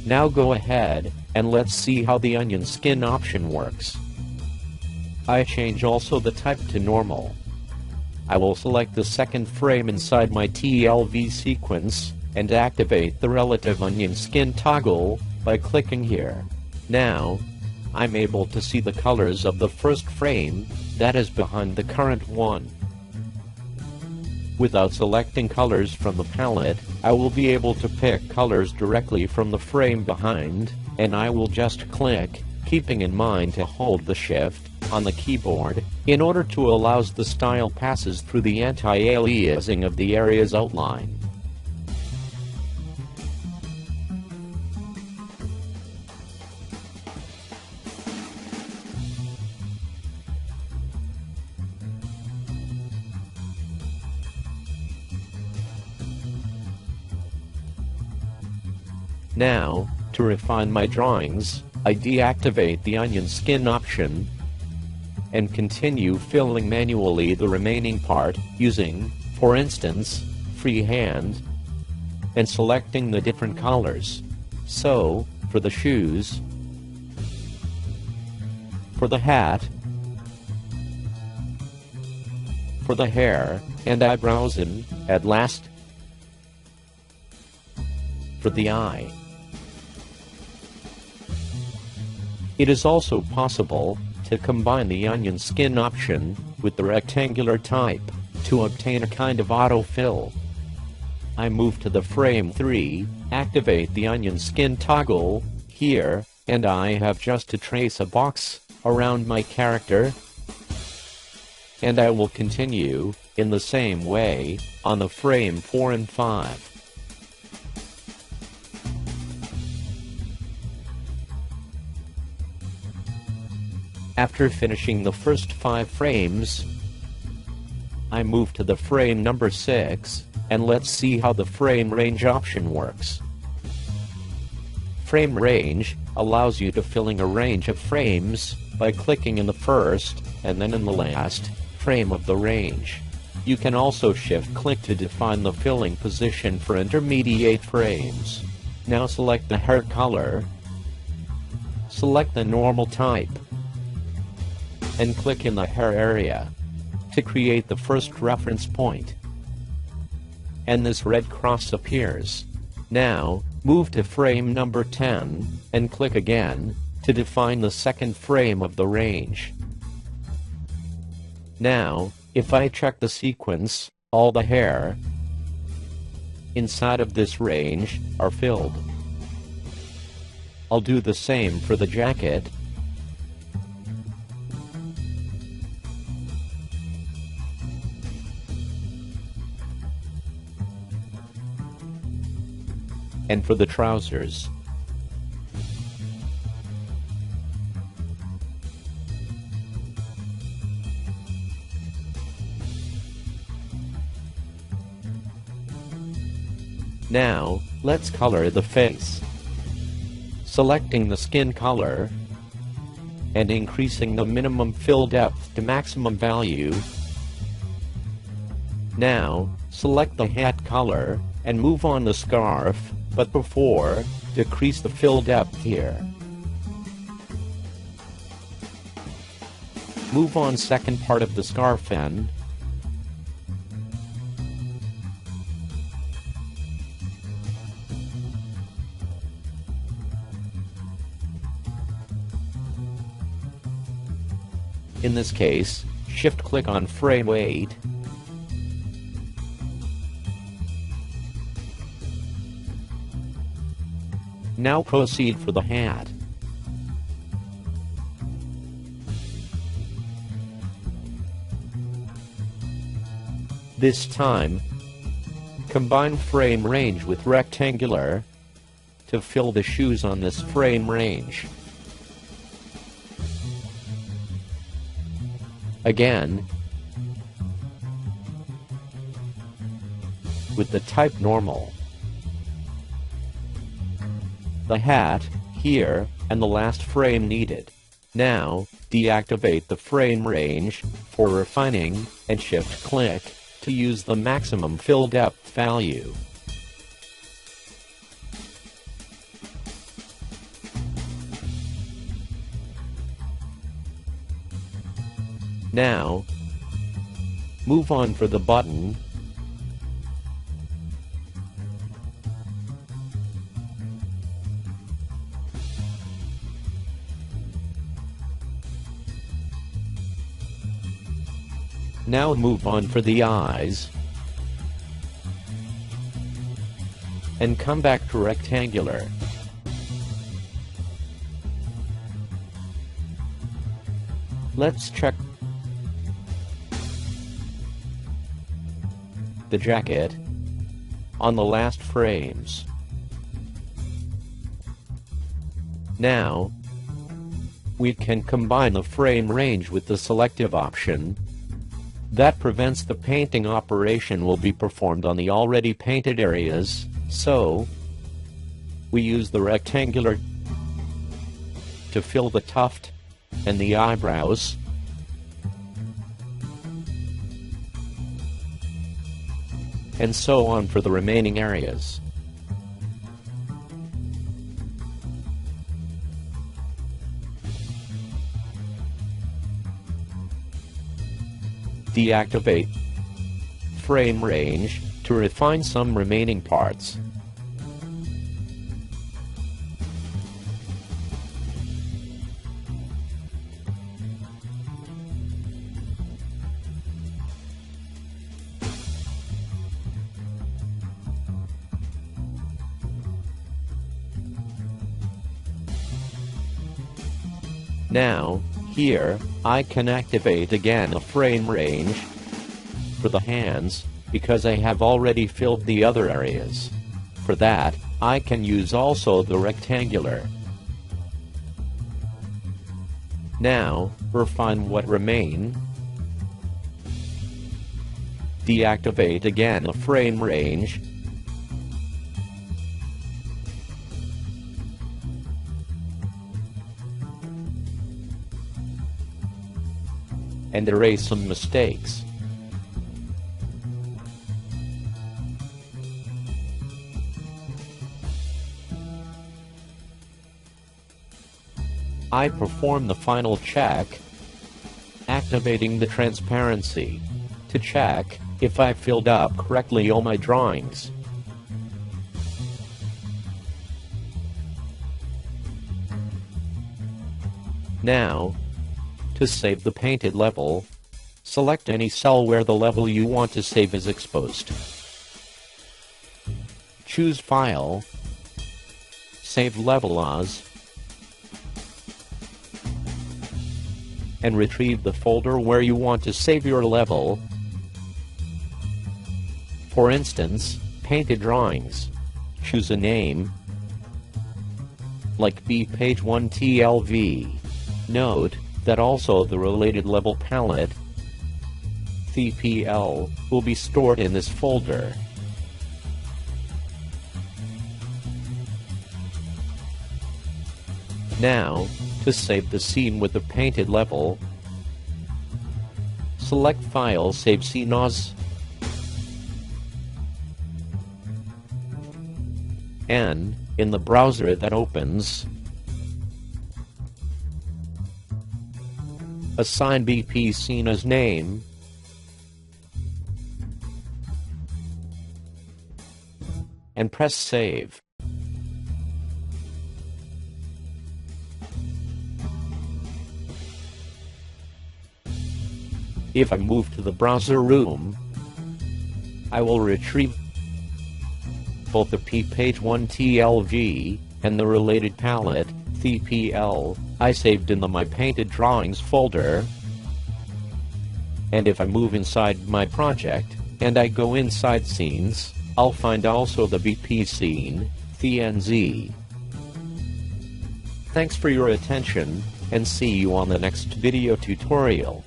Now go ahead, and let's see how the onion skin option works. I change also the type to normal. I will select the second frame inside my TLV sequence, and activate the relative onion skin toggle, by clicking here. Now, I'm able to see the colors of the first frame, that is behind the current one. Without selecting colors from the palette, I will be able to pick colors directly from the frame behind, and I will just click, keeping in mind to hold the Shift on the keyboard, in order to allow the style passes through the anti-aliasing of the area's outline. Now, to refine my drawings, I deactivate the onion skin option, and continue filling manually the remaining part, using, for instance, freehand, and selecting the different colors. So, for the shoes, for the hat, for the hair, and eyebrows, and, at last, for the eye. It is also possible to combine the onion skin option with the rectangular type to obtain a kind of autofill. I move to the frame 3, activate the onion skin toggle here, and I have just to trace a box around my character, and I will continue in the same way on the frame 4 and 5. After finishing the first 5 frames, I move to the frame number 6, and let's see how the frame range option works. Frame range allows you to filling a range of frames by clicking in the first, and then in the last, frame of the range. You can also shift-click to define the filling position for intermediate frames. Now select the hair color, select the normal type, and click in the hair area to create the first reference point. And this red cross appears. Now, move to frame number 10, and click again to define the second frame of the range. Now, if I check the sequence, all the hair inside of this range are filled. I'll do the same for the jacket, and for the trousers. Now, let's color the face. Selecting the skin color, and increasing the minimum fill depth to maximum value. Now, select the hat color, and move on the scarf, but before, decrease the fill depth here. Move on second part of the scarf end, in this case, shift-click on frame 8, now proceed for the hat. This time, combine frame range with rectangular to fill the shoes on this frame range. Again, with the type normal. The hat, here, and the last frame needed. Now, deactivate the frame range for refining, and shift-click to use the maximum fill depth value. Now, move on for the button. Now move on for the eyes. And come back to rectangular. Let's check the jacket on the last frames. Now, we can combine the frame range with the selective option. That prevents the painting operation will be performed on the already painted areas, so we use the rectangular to fill the tuft and the eyebrows, and so on for the remaining areas. Deactivate frame range to refine some remaining parts. Now, here, I can activate again a frame range for the hands, because I have already filled the other areas. For that, I can use also the rectangular. Now, refine what remain. Deactivate again the frame range. And erase some mistakes. I perform the final check, activating the transparency to check if I filled up correctly all my drawings. Now, to save the painted level, select any cell where the level you want to save is exposed. Choose File, Save Level As, and retrieve the folder where you want to save your level. For instance, Painted Drawings. Choose a name, like Page 1 TLV. Note that also the related level palette, TPL, will be stored in this folder. Now, to save the scene with the painted level, select File, Save Scene As, and, in the browser that opens, assign BP Scene as name, and press Save. If I move to the browser room, I will retrieve both the Page 1 TLV and the related palette, TPL, I saved in the My Painted Drawings folder. And if I move inside my project, and I go inside Scenes, I'll find also the BP scene, TNZ. Thanks for your attention, and see you on the next video tutorial.